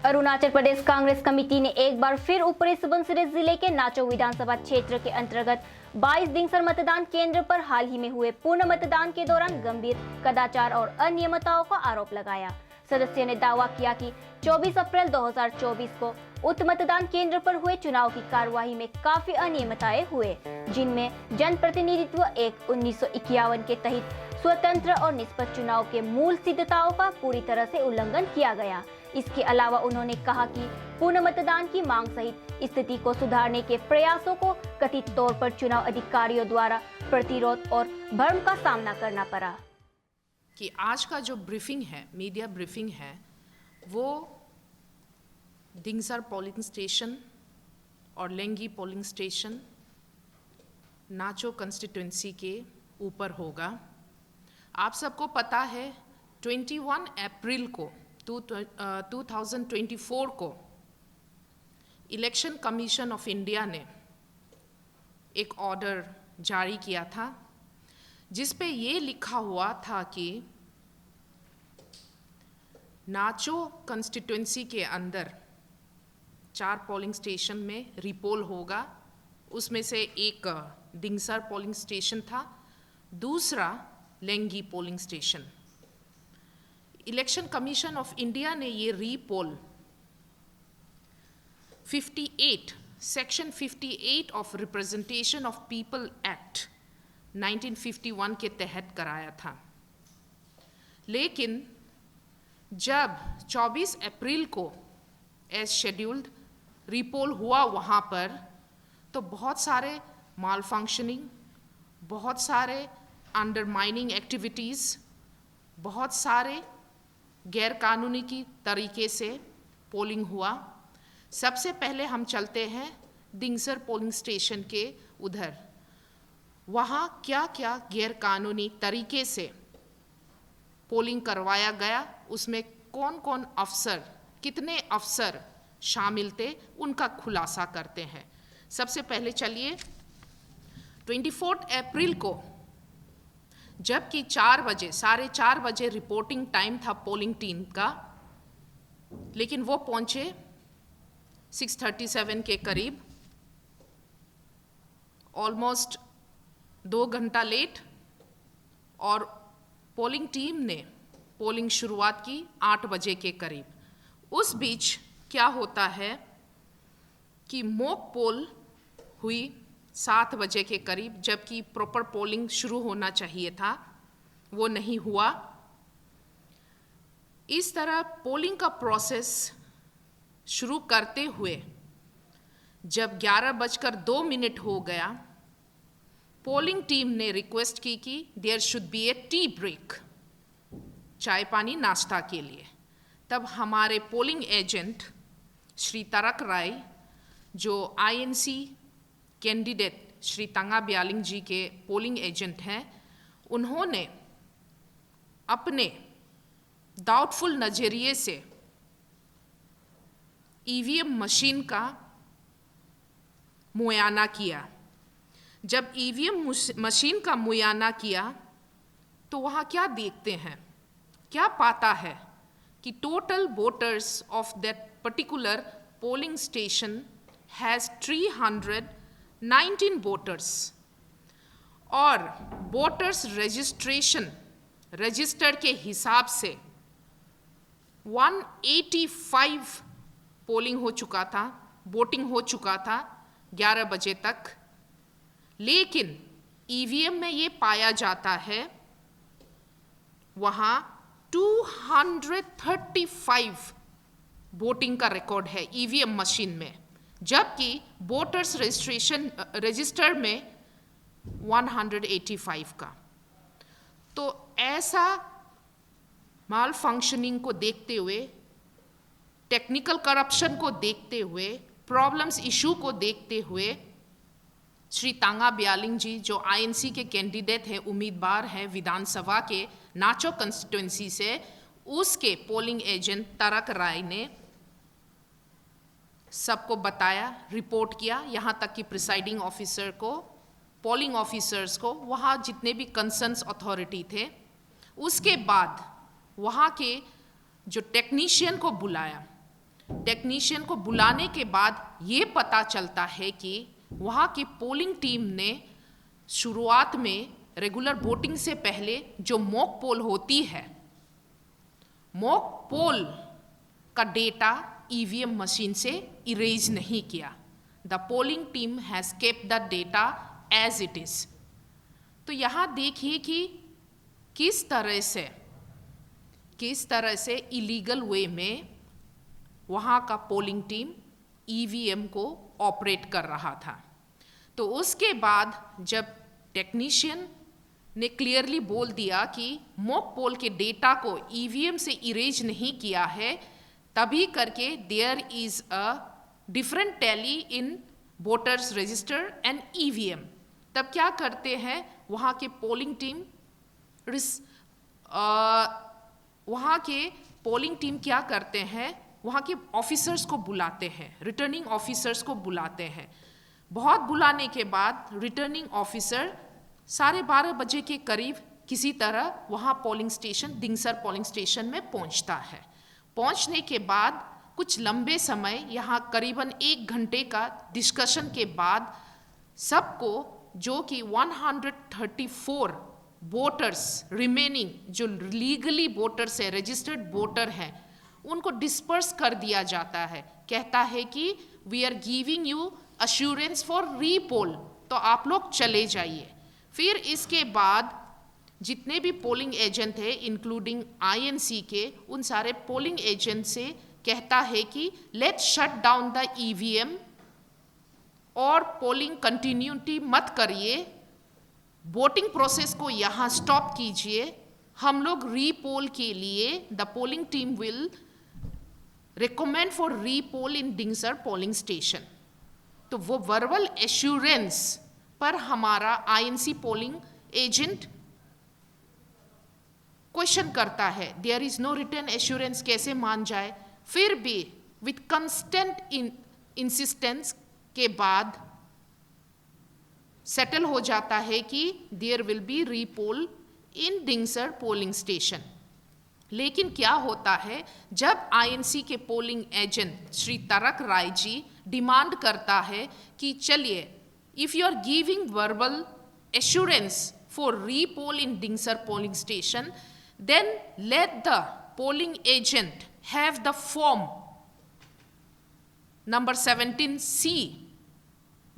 Arunachal Pradesh Congress committee ने एक बार फिर ऊपरी सुबनसिरी जिले के नाचो विधानसभा क्षेत्र के अंतर्गत 22 दिनसर मतदान केंद्र पर हाल ही में हुए पूर्ण मतदान के दौरान गंभीर कदाचार और अनियमितताओं का आरोप लगाया। सदस्य ने दावा किया कि 24 अप्रैल 2024 को उक्त मतदान केंद्र पर हुए चुनाव की कार्यवाही में काफी अनियमितताएं हुए, जिनमें जनप्रतिनिधित्व एक्ट 1951 के तहत स्वतंत्र और निष्पक्ष चुनाव के मूल सिद्धांतों का पूरी तरह से उल्लंघन किया गया। इसके अलावा उन्होंने कहा कि पूर्ण मतदान की मांग सहित स्थिति को सुधारने के प्रयासों को कथित तौर पर चुनाव अधिकारियों द्वारा प्रतिरोध और भ्रम का सामना करना पड़ा। कि आज का जो ब्रीफिंग है, मीडिया ब्रीफिंग है, वो दिंगसर पोलिंग स्टेशन और लेंगी पोलिंग स्टेशन नाचो कंस्टिट्यूंसी के ऊपर होगा। आप सबको पता है 21 अप्रैल को 2024 को इलेक्शन कमीशन ऑफ इंडिया ने एक ऑर्डर जारी किया था जिस पे ये लिखा हुआ था कि नाचो कंस्टिट्यूंसी के अंदर 4 पोलिंग स्टेशन में रीपोल होगा। उसमें से एक दिंगसर पोलिंग स्टेशन था, दूसरा लेंगी polling station. Election commission of India ने ये repoll 58 section 58 of representation of people act 1951 के तहत कराया था। लेकिन जब 24 अप्रैल को एज शेड्यूल्ड रीपोल हुआ वहाँ पर, तो बहुत सारे माल फंक्शनिंग, बहुत सारे अंडरमाइनिंग एक्टिविटीज़, बहुत सारे गैर कानूनी की तरीके से पोलिंग हुआ। सबसे पहले हम चलते हैं दिंगसर पोलिंग स्टेशन के उधर। वहाँ क्या क्या गैर कानूनी तरीके से पोलिंग करवाया गया, उसमें कौन कौन अफसर, कितने अफसर शामिल थे, उनका खुलासा करते हैं। सबसे पहले चलिए 24 अप्रैल को, जबकि 4 बजे, 4:30 बजे रिपोर्टिंग टाइम था पोलिंग टीम का, लेकिन वो पहुंचे 6:37 के करीब, ऑलमोस्ट 2 घंटा लेट। और पोलिंग टीम ने पोलिंग शुरुआत की 8 बजे के करीब। उस बीच क्या होता है कि मॉक पोल हुई 7 बजे के करीब, जबकि प्रॉपर पोलिंग शुरू होना चाहिए था, वो नहीं हुआ। इस तरह पोलिंग का प्रोसेस शुरू करते हुए जब 11:02 हो गया, पोलिंग टीम ने रिक्वेस्ट की कि there should be a tea break, चाय पानी नाश्ता के लिए। तब हमारे पोलिंग एजेंट श्री तरक राय, जो आईएनसी कैंडिडेट श्री तांगा ब्यालिंग जी के पोलिंग एजेंट हैं, उन्होंने अपने डाउटफुल नज़रिए से ईवीएम मशीन का मुआयना किया। जब ईवीएम मशीन का मुआयना किया तो वहाँ क्या देखते हैं, क्या पाता है कि total voters of that particular polling station has 319 voters, और वोटर्स रजिस्टर के हिसाब से 185 पोलिंग हो चुका था, वोटिंग हो चुका था 11 बजे तक। लेकिन ईवीएम में ये पाया जाता है वहाँ 235 वोटिंग का रिकॉर्ड है ईवीएम मशीन में, जबकि वोटर्स रजिस्टर में 185 का। तो ऐसा माल फंक्शनिंग को देखते हुए, टेक्निकल करप्शन को देखते हुए, प्रॉब्लम्स इशू को देखते हुए, श्री तांगा ब्यालिंग जी, जो आईएनसी के कैंडिडेट हैं, उम्मीदवार हैं विधानसभा के नाचो कंस्टिट्यूंसी से, उसके पोलिंग एजेंट तरक राय ने सबको बताया, रिपोर्ट किया, यहाँ तक कि प्रिसाइडिंग ऑफिसर को, पोलिंग ऑफिसर्स को, वहाँ जितने भी कंसर्न्स अथॉरिटी थे। उसके बाद वहाँ के जो टेक्नीशियन को बुलाया, टेक्नीशियन को बुलाने के बाद ये पता चलता है कि वहाँ की पोलिंग टीम ने शुरुआत में रेगुलर वोटिंग से पहले जो मॉक पोल होती है, मॉक पोल का डेटा ईवीएम मशीन से इरेज नहीं किया। The polling team has kept the data as it is. तो यहाँ देखिए कि किस तरह से इलीगल वे में वहाँ का पोलिंग टीम ईवीएम को ऑपरेट कर रहा था। तो उसके बाद जब टेक्नीशियन ने क्लियरली बोल दिया कि मॉक पोल के डेटा को ईवीएम से इरेज नहीं किया है, तभी करके there is a different tally in voters register and EVM. तब क्या करते हैं वहाँ के पोलिंग टीम क्या करते हैं, वहाँ के ऑफिसर्स को बुलाते हैं, रिटर्निंग ऑफिसर्स को बुलाते हैं। बहुत बुलाने के बाद रिटर्निंग ऑफिसर 12:30 बजे के करीब किसी तरह वहाँ पोलिंग स्टेशन, दिंगसर पोलिंग स्टेशन में पहुँचता है। पहुँचने के बाद कुछ लंबे समय, यहाँ करीबन 1 घंटे का डिस्कशन के बाद सबको, जो कि 134 वोटर्स रिमेनिंग जो लीगली वोटर्स है, रजिस्टर्ड वोटर हैं, उनको डिस्पर्स कर दिया जाता है। कहता है कि we are giving you assurance for repoll, तो आप लोग चले जाइए। फिर इसके बाद जितने भी पोलिंग एजेंट है इंक्लूडिंग आईएनसी के, उन सारे पोलिंग एजेंट से कहता है कि let's shut down the EVM और पोलिंग कंटिन्यूटी मत करिए, वोटिंग प्रोसेस को यहाँ स्टॉप कीजिए, हम लोग रीपोल के लिए the polling team will recommend for repoll in दिंगसर polling station. तो वो वर्बल एश्योरेंस पर हमारा आईएनसी पोलिंग एजेंट क्वेश्चन करता है, there is no written assurance, कैसे मान जाए। फिर भी विथ कंस्टेंट इंसिस्टेंस के बाद सेटल हो जाता है कि there will be repoll in दिंगसर polling station. लेकिन क्या होता है, जब आईएनसी के पोलिंग एजेंट श्री तरक राय जी डिमांड करता है कि चलिए, if you are giving verbal assurance for repoll in दिंगसर polling station, then let the polling agent have the form number 17C,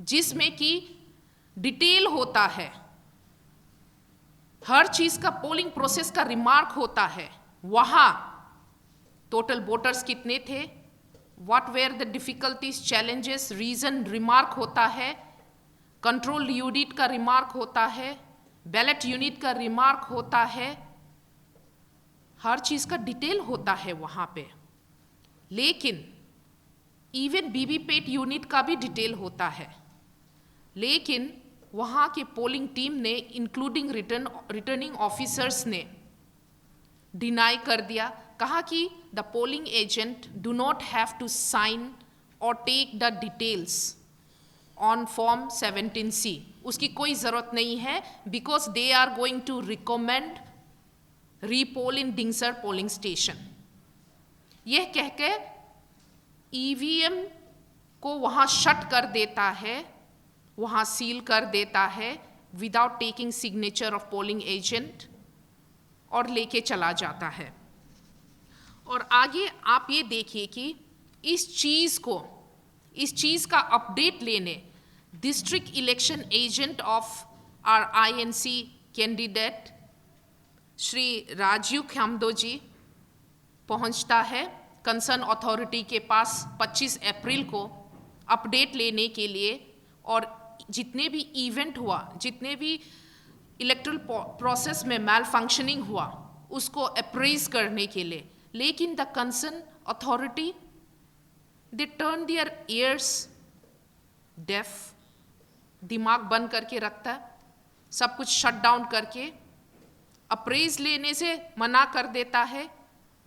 जिसमें कि डिटेल होता है, हर चीज का पोलिंग प्रोसेस का रिमार्क होता है। वहां टोटल वोटर्स कितने थे, what were the difficulties, challenges, reason remark होता है, कंट्रोल यूनिट का रिमार्क होता है, बैलेट यूनिट का रिमार्क होता है, हर चीज का डिटेल होता है वहां पे। लेकिन इवन वीवीपैट यूनिट का भी डिटेल होता है। लेकिन वहां के पोलिंग टीम ने इंक्लूडिंग रिटर्निंग ऑफिसर्स ने डिनाई कर दिया, कहा कि the polling agent do not have to sign और take the details on form 17C, उसकी कोई जरूरत नहीं है, because they are going to recommend repoll in दिंगसर polling station. यह कह के ईवीएम को वहां शट कर देता है, वहां सील कर देता है without taking signature of polling agent, और लेके चला जाता है। और आगे आप ये देखिए कि इस चीज का अपडेट लेने district election agent of our INC candidate Shri Rajiv Khyamdo ji पहुंचता है कंसर्न अथॉरिटी के पास 25 अप्रैल को अपडेट लेने के लिए, और जितने भी इवेंट हुआ, जितने भी इलेक्टोरल प्रोसेस में मैल फंक्शनिंग हुआ, उसको अप्रेज करने के लिए। लेकिन the concern authority they turn their ears deaf, दिमाग बंद करके रखता है, सब कुछ शट डाउन करके अप्रेज लेने से मना कर देता है,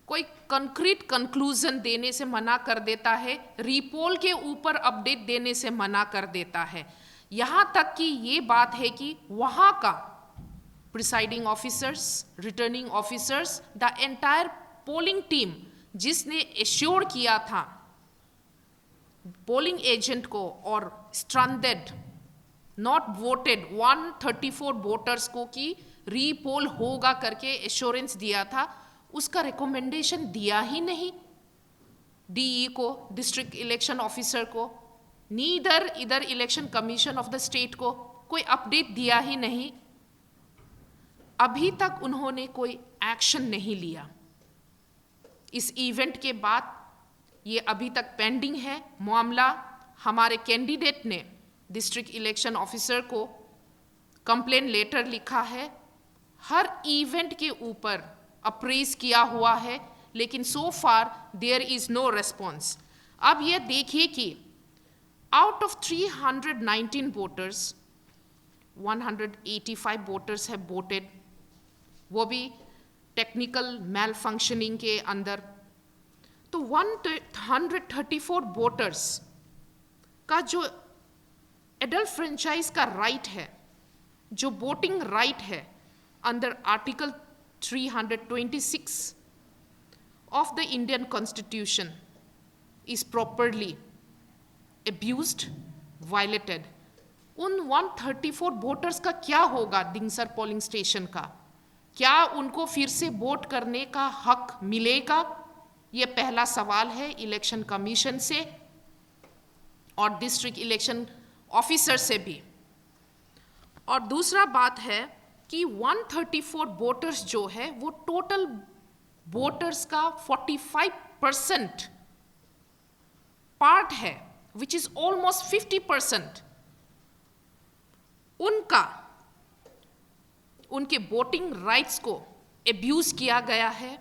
कोई कंक्रीट कंक्लूजन देने से मना कर देता है, रीपोल के ऊपर अपडेट देने से मना कर देता है। यहाँ तक कि ये बात है कि वहाँ का presiding officers, returning officers, the entire polling team जिसने एश्योर किया था पोलिंग एजेंट को और स्ट्रैंडेड नॉट वोटेड 134 वोटर्स को कि रीपोल होगा करके एश्योरेंस दिया था, उसका रिकमेंडेशन दिया ही नहीं डीई को, डिस्ट्रिक्ट इलेक्शन ऑफिसर को, नीदर इधर election commission of the state को कोई अपडेट दिया ही नहीं। अभी तक उन्होंने कोई एक्शन नहीं लिया। इस इवेंट के बाद ये अभी तक पेंडिंग है मामला। हमारे कैंडिडेट ने डिस्ट्रिक्ट इलेक्शन ऑफिसर को कंप्लेन लेटर लिखा है, हर इवेंट के ऊपर अप्रेज किया हुआ है, लेकिन सो फार देयर इज नो रेस्पॉन्स। अब ये देखिए कि out of 319 voters 185 voters have voted, वो भी टेक्निकल मैल फंक्शनिंग के अंदर। तो 134 वोटर्स का जो एडल्ट फ्रेंचाइज का राइट है, जो वोटिंग राइट है under article 326 of the Indian Constitution is properly abused, violated. उन 134 वोटर्स का क्या होगा दिंगसर पोलिंग स्टेशन का? क्या उनको फिर से वोट करने का हक मिलेगा? ये पहला सवाल है इलेक्शन कमीशन से और डिस्ट्रिक्ट इलेक्शन ऑफिसर से भी। और दूसरा बात है कि 134 वोटर्स जो है वो टोटल वोटर्स का 45% पार्ट है, विच इज ऑलमोस्ट 50%। उनके वोटिंग राइट्स को एब्यूज किया गया है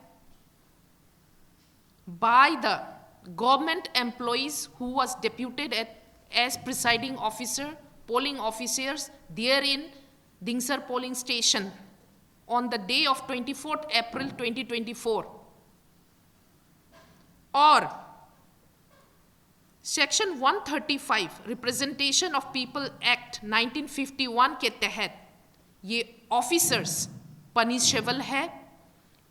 by the government employees who was deputed as presiding officer, polling officers there in दिंगसर polling station on the day of 24th April 2024, और section 135 representation of people act 1951 के तहत ये officers punishable है।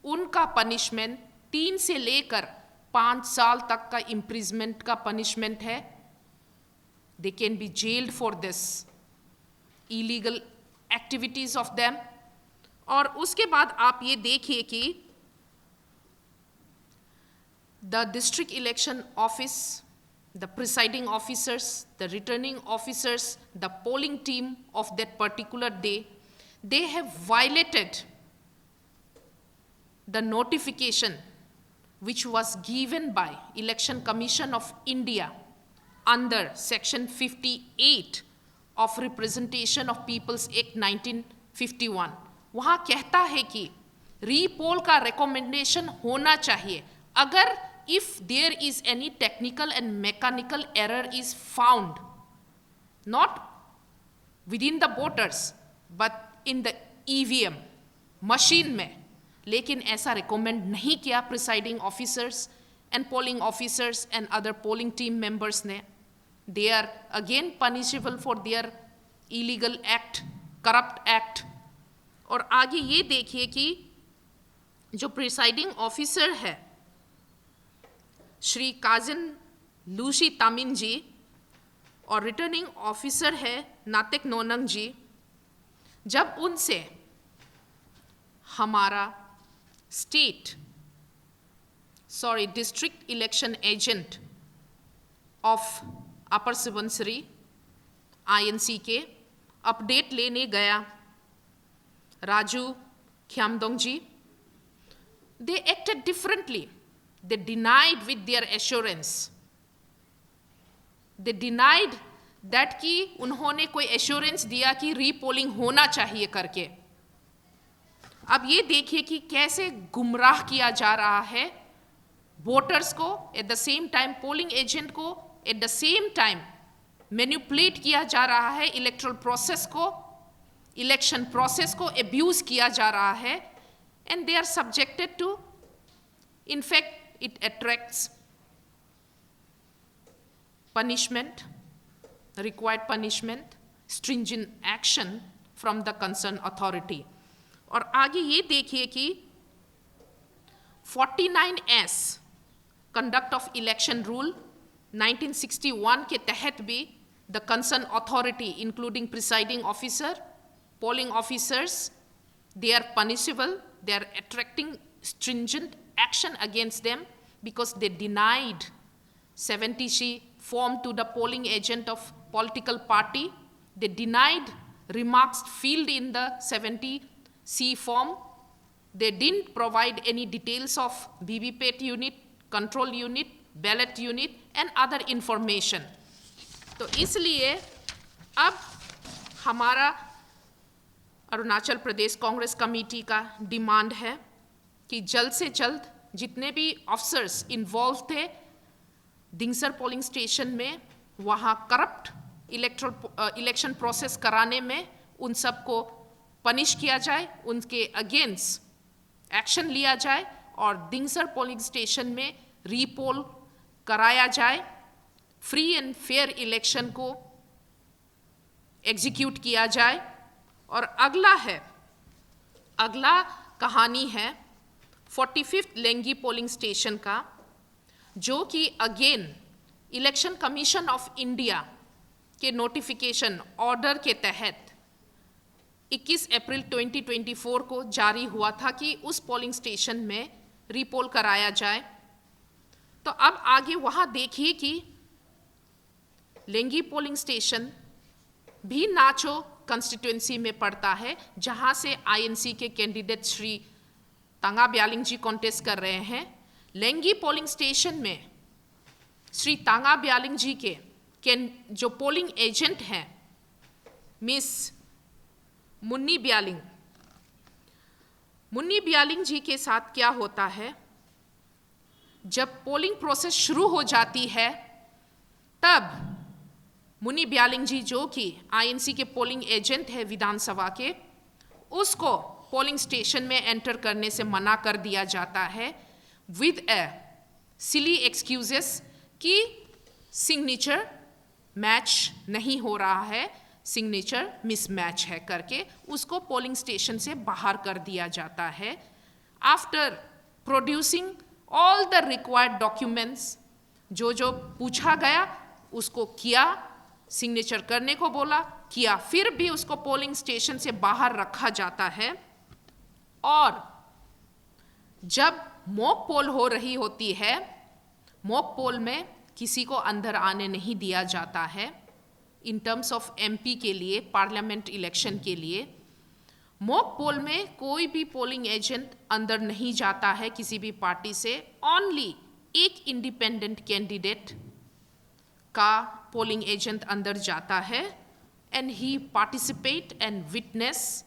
उनका पनिशमेंट 3 से लेकर 5 साल तक का इम्प्रिजमेंट का पनिशमेंट है। They can be gelled for this illegal activities of them. और उसके बाद आप ये देखिए कि the district election office, the presiding officers, the returning officers, the polling team of that particular day, they have violated the notification which was given by Election Commission of India under Section 58 of Representation of People's Act 1951। वहाँ कहता है कि repoll का recommendation होना चाहिए अगर if there is any technical and mechanical error is found, not within the voters but in the EVM machine में। लेकिन ऐसा रिकमेंड नहीं किया presiding officers and polling officers and other polling team members ने। They are again punishable for their illegal act, corrupt act. और आगे ये देखिए कि जो प्रिसाइडिंग ऑफिसर है श्री काजन लूशी तामिन जी और रिटर्निंग ऑफिसर है नातिक नोनंग जी, जब उनसे हमारा district election agent of upper Subansiri INC के अपडेट लेने गया राजू ख्यामदोंग जी, they acted differently. They denied with their assurance. They denied that कि उन्होंने कोई एश्योरेंस दिया कि रीपोलिंग होना चाहिए करके। अब ये देखिए कि कैसे गुमराह किया जा रहा है वोटर्स को, at the same time polling agent को, at the same time manipulate किया जा रहा है इलेक्टोरल प्रोसेस को, इलेक्शन प्रोसेस को एब्यूज किया जा रहा है। And they are subjected to, in fact it attracts punishment, required punishment, stringent action from the concerned authority। और आगे ये देखिए कि 49S conduct of election rule 1961 के तहत भी the concern authority including presiding officer, polling officers, they are punishable, they are attracting stringent action against them because they denied 70C form to the polling agent of political party. They denied remarks filled in the 70C form. They didn't provide any details of VVPAT unit, control unit, ballot unit and other information. तो इसलिए अब हमारा Arunachal Pradesh Congress committee का demand है कि जल्द से जल्द जितने भी ऑफिसर्स इन्वॉल्व थे दिंगसर पोलिंग स्टेशन में, वहाँ करप्ट इलेक्शन प्रोसेस कराने में, उन सबको पनिश किया जाए, उनके अगेंस्ट एक्शन लिया जाए और दिंगसर पोलिंग स्टेशन में रीपोल कराया जाए, फ्री एंड फेयर इलेक्शन को एग्जीक्यूट किया जाए। और अगला कहानी है 45th लेंगी पोलिंग स्टेशन का, जो कि again election commission of India के नोटिफिकेशन ऑर्डर के तहत 21 अप्रैल 2024 को जारी हुआ था कि उस पोलिंग स्टेशन में रीपोल कराया जाए। तो अब आगे वहाँ देखिए कि लेंगी पोलिंग स्टेशन भी नाचो कंस्टिट्यूएंसी में पड़ता है, जहां से आईएनसी के कैंडिडेट श्री तांगा ब्यालिंग जी कॉन्टेस्ट कर रहे हैं। लेंगी पोलिंग स्टेशन में श्री तांगा ब्यालिंग जी के जो पोलिंग एजेंट हैं मिस मुन्नी ब्यालिंग जी के साथ क्या होता है, जब पोलिंग प्रोसेस शुरू हो जाती है तब मुन्नी ब्यालिंग जी, जो कि आईएनसी के पोलिंग एजेंट है विधानसभा के, उसको पोलिंग स्टेशन में एंटर करने से मना कर दिया जाता है विद ए सिली एक्सक्यूजेस कि सिग्नेचर मैच नहीं हो रहा है, सिग्नेचर मिसमैच है करके उसको पोलिंग स्टेशन से बाहर कर दिया जाता है। After producing all the required documents, जो पूछा गया उसको किया, सिग्नेचर करने को बोला, किया, फिर भी उसको पोलिंग स्टेशन से बाहर रखा जाता है। और जब मॉक पोल हो रही होती है, मॉक पोल में किसी को अंदर आने नहीं दिया जाता है। इन टर्म्स ऑफ एमपी के लिए, पार्लियामेंट इलेक्शन के लिए मॉक पोल में कोई भी पोलिंग एजेंट अंदर नहीं जाता है किसी भी पार्टी से। ओनली एक इंडिपेंडेंट कैंडिडेट का पोलिंग एजेंट अंदर जाता है and he participate and witness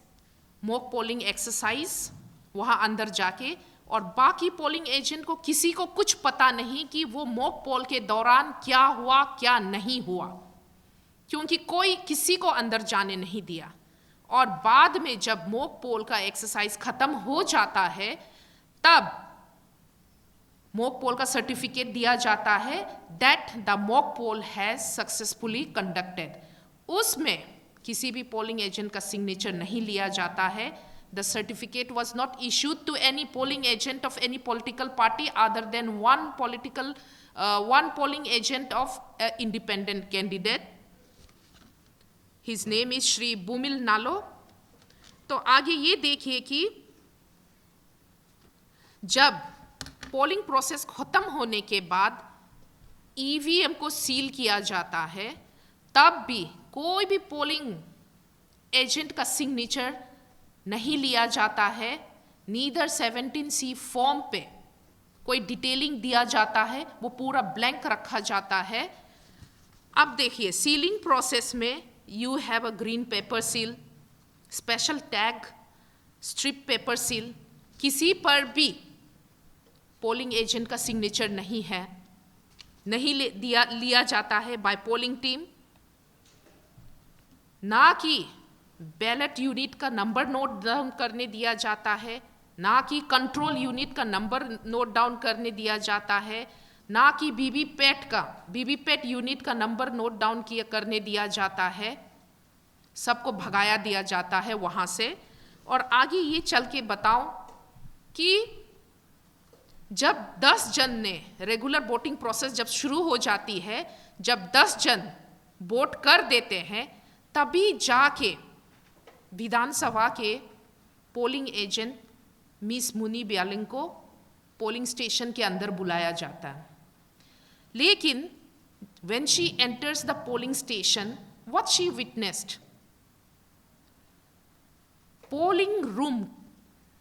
mock polling exercise वहाँ अंदर जाके। और बाकी पोलिंग एजेंट को किसी को कुछ पता नहीं कि वो मॉक पोल के दौरान क्या हुआ क्या नहीं हुआ, क्योंकि कोई किसी को अंदर जाने नहीं दिया। और बाद में जब मॉक पोल का एक्सरसाइज खत्म हो जाता है तब मॉक पोल का सर्टिफिकेट दिया जाता है that the mock poll has successfully conducted. उसमें किसी भी पोलिंग एजेंट का सिग्नेचर नहीं लिया जाता है। The certificate was not issued to any polling agent of any political party other than one polling agent of independent candidate. His name is Shri Bumil Nalo. तो आगे ये देखिए कि जब पोलिंग प्रोसेस खत्म होने के बाद ईवीएम को सील किया जाता है तब भी कोई भी पोलिंग एजेंट का सिग्नेचर नहीं लिया जाता है। नीदर 17C फॉर्म पे कोई डिटेलिंग दिया जाता है, वो पूरा ब्लैंक रखा जाता है। अब देखिए सीलिंग प्रोसेस में you have a green pepper seal, special tag, strip paper seal. किसी पर भी पोलिंग एजेंट का सिग्नेचर नहीं है, नहीं लिया जाता है बाय पोलिंग टीम। ना कि बैलेट यूनिट का नंबर नोट डाउन करने दिया जाता है, ना कि कंट्रोल यूनिट का नंबर नोट डाउन करने दिया जाता है, ना कि वीवीपैट यूनिट का नंबर नोट डाउन करने दिया जाता है। सबको भगाया दिया जाता है वहाँ से। और आगे ये चल के बताऊं कि जब 10 जन ने रेगुलर वोटिंग प्रोसेस जब शुरू हो जाती है, जब 10 जन वोट कर देते हैं, तभी जाके विधानसभा के पोलिंग एजेंट मिस मुनी ब्यालिंग को पोलिंग स्टेशन के अंदर बुलाया जाता है। लेकिन when she enters the polling station, what she witnessed? Polling room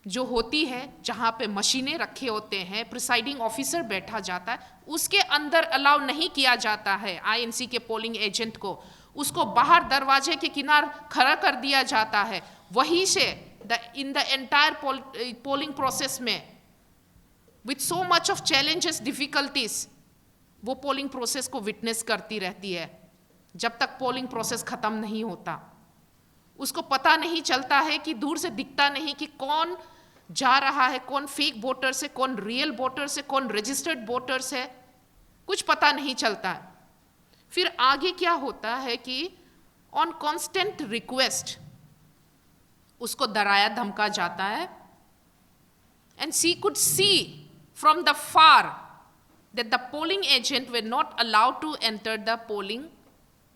जो होती है, जहां पे मशीनें रखे होते हैं, प्रिसाइडिंग ऑफिसर बैठा जाता है, उसके अंदर अलाउ नहीं किया जाता है आईएनसी के पोलिंग एजेंट को। उसको बाहर दरवाजे के किनार खड़ा कर दिया जाता है। वहीं से in the entire polling process में with so much of challenges, difficulties, वो पोलिंग प्रोसेस को विटनेस करती रहती है जब तक पोलिंग प्रोसेस खत्म नहीं होता। उसको पता नहीं चलता है कि दूर से दिखता नहीं कि कौन जा रहा है, कौन फेक वोटर है, कौन रियल वोटर है, कौन रजिस्टर्ड वोटर्स है, कुछ पता नहीं चलता है। फिर आगे क्या होता है कि ऑन कांस्टेंट रिक्वेस्ट उसको डराया धमका जाता है, and she could see from the far that the polling agent were not allowed to enter the polling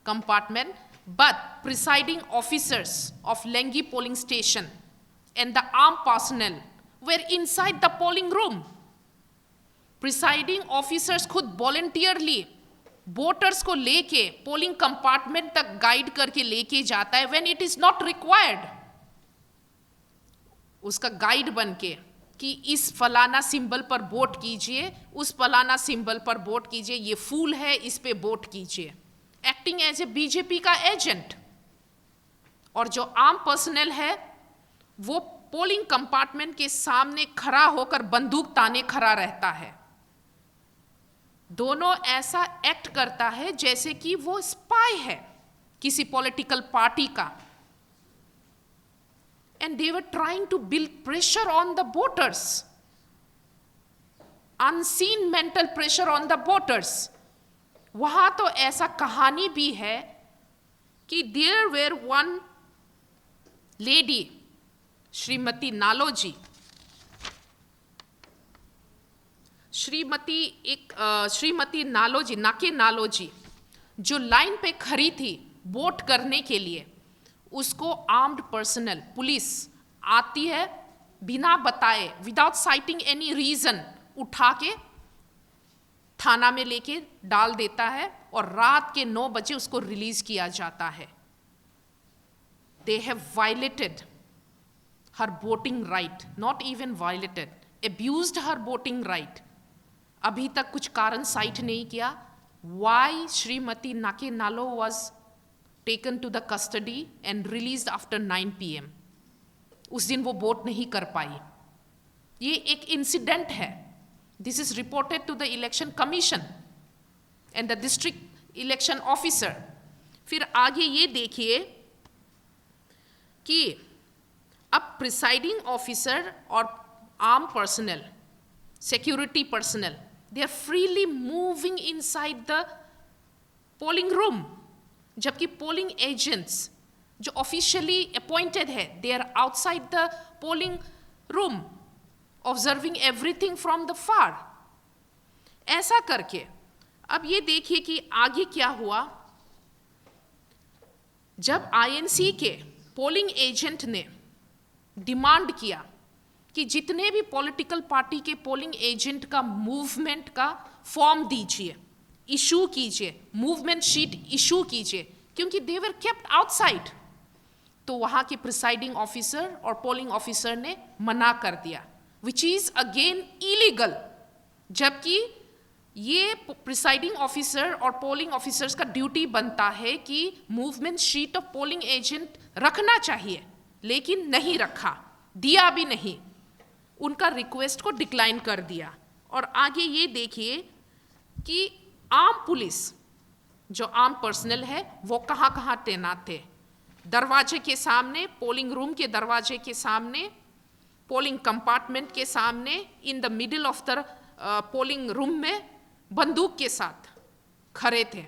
compartment, but presiding officers of Lengi polling station and the armed personnel were inside the polling room. Presiding officers खुद voluntarily voters को लेके polling compartment तक guide करके लेके जाता है when it is not required. उसका guide बन के कि इस फलाना सिंबल पर वोट कीजिए, उस फलाना सिंबल पर वोट कीजिए, ये फूल है, इस पे वोट कीजिए, एक्टिंग एज ए बीजेपी का एजेंट। और जो आम पर्सनल है वो पोलिंग कंपार्टमेंट के सामने खड़ा होकर बंदूक ताने खड़ा रहता है। दोनों ऐसा एक्ट करता है जैसे कि वो स्पाई है किसी पॉलिटिकल पार्टी का। And they were trying to build pressure on the voters, unseen mental pressure on the voters. वहां तो ऐसा कहानी भी है कि there were one lady, Shrimati नालोजी, Shrimati नालोजी, नाके नालोजी, जो लाइन पे खड़ी थी वोट करने के लिए, उसको आर्म्ड पर्सनल पुलिस आती है बिना बताए, विदाउट साइटिंग एनी रीजन, उठा के थाना में लेके डाल देता है और रात के 9 बजे उसको रिलीज किया जाता है। They have violated her voting right, not even violated, abused her voting right. अभी तक कुछ कारण साइट नहीं किया वाई श्रीमती नाके नालो was taken to the custody and released after 9 PM. उस दिन वो वोट नहीं कर पाई। ये एक इंसिडेंट है। This is reported to the election commission and the district election officer. फिर आगे ये देखिए कि अब प्रिसाइडिंग ऑफिसर और arm personnel, security personnel, they are freely moving inside the polling room, जबकि पोलिंग एजेंट्स जो ऑफिशियली अपॉइंटेड है, they are outside the polling room observing everything from the far. ऐसा करके अब ये देखिए कि आगे क्या हुआ। जब आईएनसी के पोलिंग एजेंट ने डिमांड किया कि जितने भी पॉलिटिकल पार्टी के पोलिंग एजेंट का मूवमेंट का फॉर्म दीजिए, इशू कीजिए, मूवमेंट शीट इशू कीजिए, क्योंकि दे वर केप्ट आउटसाइड, तो वहां के प्रिसाइडिंग ऑफिसर और पोलिंग ऑफिसर ने मना कर दिया, विच इज अगेन इलीगल। जबकि ये प्रिसाइडिंग ऑफिसर और पोलिंग ऑफिसर्स का ड्यूटी बनता है कि movement sheet of polling agent रखना चाहिए, लेकिन नहीं रखा, दिया भी नहीं, उनका रिक्वेस्ट को डिक्लाइन कर दिया। और आगे ये देखिए कि आर्म पुलिस, जो आर्म पर्सनल है, वो कहाँ कहाँ तैनात थे। दरवाजे के सामने, पोलिंग रूम के दरवाजे के सामने, पोलिंग कंपार्टमेंट के सामने, in the middle of the polling room में बंदूक के साथ खड़े थे।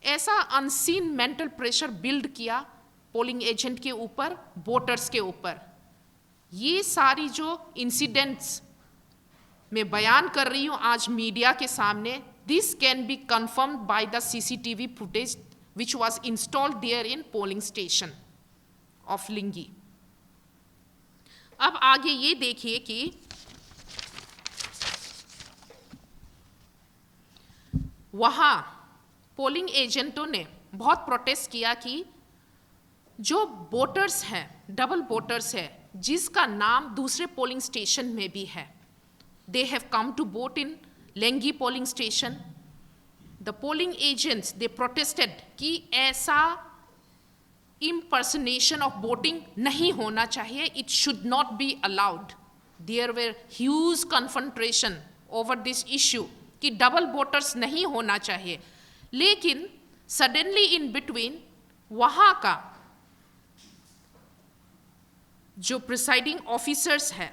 ऐसा अनसीन मेंटल प्रेशर बिल्ड किया पोलिंग एजेंट के ऊपर, वोटर्स के ऊपर। ये सारी जो इंसिडेंट्स मैं बयान कर रही हूं आज मीडिया के सामने, this can be confirmed by the CCTV footage which was installed there in polling station of Lingi. अब आगे ये देखिए कि वहां पोलिंग एजेंटों ने बहुत प्रोटेस्ट किया कि जो वोटर्स हैं, डबल वोटर्स है, जिसका नाम दूसरे पोलिंग स्टेशन में भी है, they have come to vote in Lengi polling station. The polling agents they protested कि ऐसा impersonation of voting नहीं होना चाहिए, it should not be allowed. There were huge confrontation over this issue कि डबल वोटर्स नहीं होना चाहिए। लेकिन सडनली इन बिटवीन वहाँ का जो प्रिसाइडिंग ऑफिसर्स है,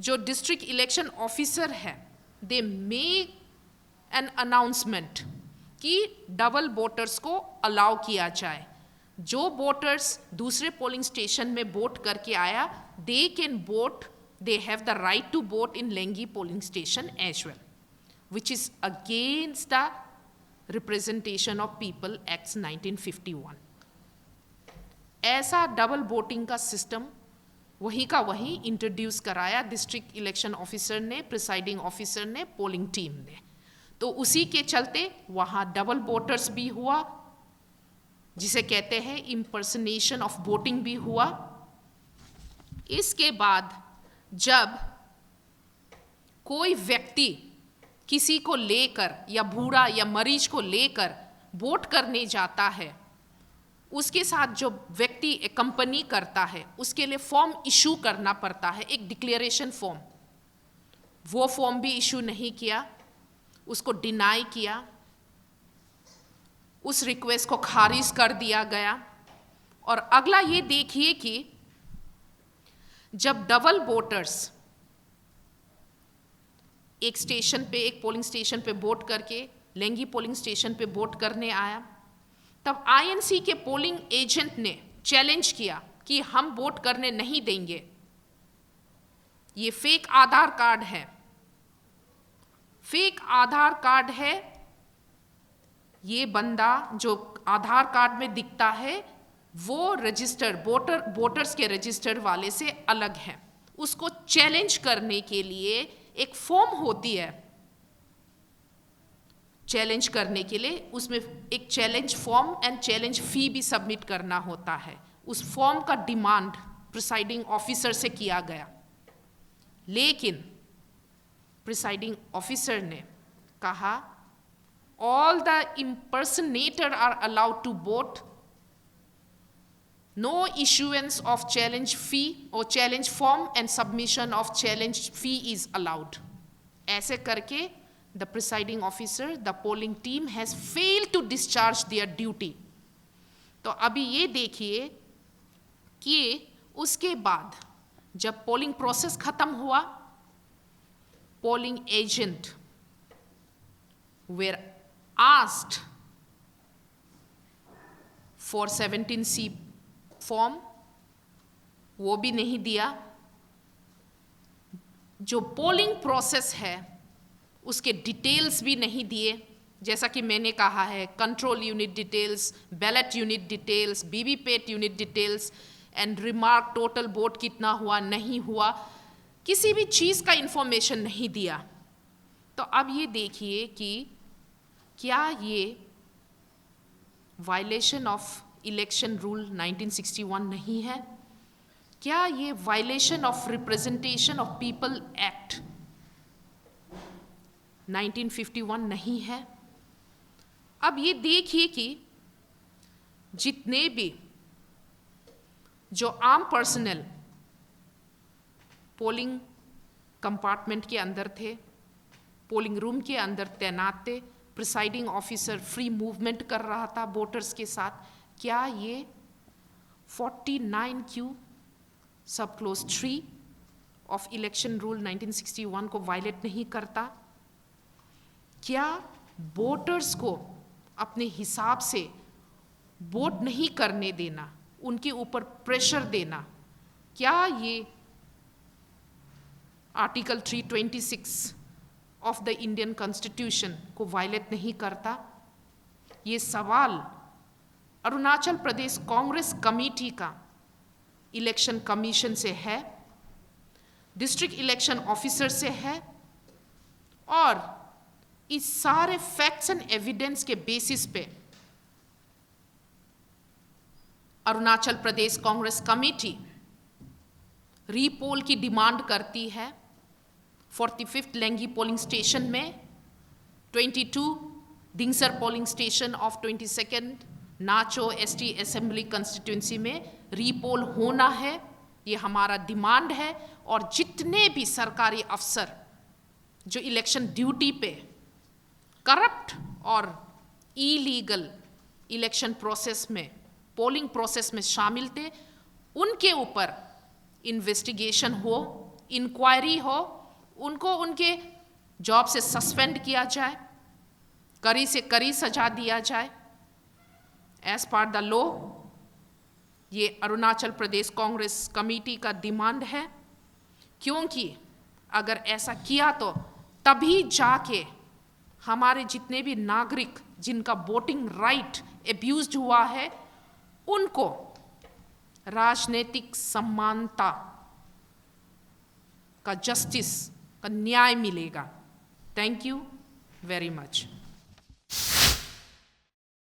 जो डिस्ट्रिक्ट इलेक्शन ऑफिसर है, दे मेक एन अनाउंसमेंट कि डबल वोटर्स को अलाउ किया जाए। जो वोटर्स दूसरे पोलिंग स्टेशन में वोट करके आया, they can vote, they have the right to vote in Lengi polling station as well, which is against the Representation of People Acts 1951. ऐसा डबल वोटिंग का सिस्टम वहीं का वहीं इंट्रोड्यूस कराया डिस्ट्रिक्ट इलेक्शन ऑफिसर ने, प्रिसाइडिंग ऑफिसर ने, polling team ने। तो उसी के चलते वहाँ डबल वोटर्स भी हुआ, जिसे कहते हैं इम्पर्सनेशन ऑफ वोटिंग भी हुआ। इसके बाद जब कोई व्यक्ति किसी को लेकर या बूढ़ा या मरीज को लेकर वोट करने जाता है, उसके साथ जो व्यक्ति कंपनी करता है, उसके लिए फॉर्म इशू करना पड़ता है, एक डिक्लेरेशन फॉर्म। वो फॉर्म भी इशू नहीं किया, उसको डिनाई किया, उस रिक्वेस्ट को खारिज कर दिया गया। और अगला ये देखिए कि जब डबल वोटर्स एक स्टेशन पे, एक पोलिंग स्टेशन पे वोट करके लेंगी पोलिंग स्टेशन पे वोट करने आया, तब INC के पोलिंग एजेंट ने चैलेंज किया कि हम वोट करने नहीं देंगे, ये फेक आधार कार्ड है, फेक आधार कार्ड है, ये बंदा जो आधार कार्ड में दिखता है वो रजिस्टर्ड वोटर्स के रजिस्टर्ड वाले से अलग है। उसको चैलेंज करने के लिए एक फॉर्म होती है, चैलेंज करने के लिए उसमें एक चैलेंज फॉर्म एंड चैलेंज फी भी सबमिट करना होता है। उस फॉर्म का डिमांड प्रिसाइडिंग ऑफिसर से किया गया, लेकिन प्रिसाइडिंग ऑफिसर ने कहा all the impersonator are allowed to vote, no issuance of challenge fee or challenge form and submission of challenge fee is allowed. ऐसे करके the presiding officer, the polling team has failed to discharge their duty. तो अभी ये देखिए कि उसके बाद जब पोलिंग प्रोसेस खत्म हुआ, polling agent were asked for 17C form, वो भी नहीं दिया। जो पोलिंग प्रोसेस है उसके डिटेल्स भी नहीं दिए, जैसा कि मैंने कहा है, control unit details, ballot unit details, VVPAT unit details and remark total vote कितना हुआ नहीं हुआ, किसी भी चीज़ का इंफॉर्मेशन नहीं दिया। तो अब ये देखिए कि क्या ये वायलेशन ऑफ इलेक्शन रूल 1961 नहीं है? क्या ये violation of representation of people act 1951 नहीं है? अब ये देखिए कि जितने भी जो आर्म पर्सनल पोलिंग कंपार्टमेंट के अंदर थे, पोलिंग रूम के अंदर तैनात थे, प्रिसाइडिंग ऑफिसर फ्री मूवमेंट कर रहा था वोटर्स के साथ, क्या ये 49Q सब क्लोज 3 ऑफ इलेक्शन रूल 1961 को वायलेट नहीं करता? क्या वोटर्स को अपने हिसाब से वोट नहीं करने देना, उनके ऊपर प्रेशर देना, क्या ये article 326 of the Indian constitution को वायलेट नहीं करता? ये सवाल अरुणाचल प्रदेश कांग्रेस कमेटी का इलेक्शन कमीशन से है, डिस्ट्रिक्ट इलेक्शन ऑफिसर से है, और इस सारे फैक्ट्स एंड एविडेंस के बेसिस पे अरुणाचल प्रदेश कांग्रेस कमेटी रीपोल की डिमांड करती है 45th लेंगी पोलिंग स्टेशन में, 22 Dingser polling station of 22nd Nacho ST assembly constituency में रीपोल होना है। ये हमारा डिमांड है। और जितने भी सरकारी अफसर जो इलेक्शन ड्यूटी पे करप्ट और इलीगल इलेक्शन प्रोसेस में, पोलिंग प्रोसेस में शामिल थे, उनके ऊपर इन्वेस्टिगेशन हो, इंक्वायरी हो, उनको उनके जॉब से सस्पेंड किया जाए, कड़ी से कड़ी सजा दिया जाए एज पर द लॉ। ये अरुणाचल प्रदेश कांग्रेस कमेटी का डिमांड है, क्योंकि अगर ऐसा किया तो तभी जाके हमारे जितने भी नागरिक जिनका वोटिंग राइट एब्यूज्ड हुआ है, उनको राजनीतिक समानता का जस्टिस का न्याय मिलेगा। Thank you very much.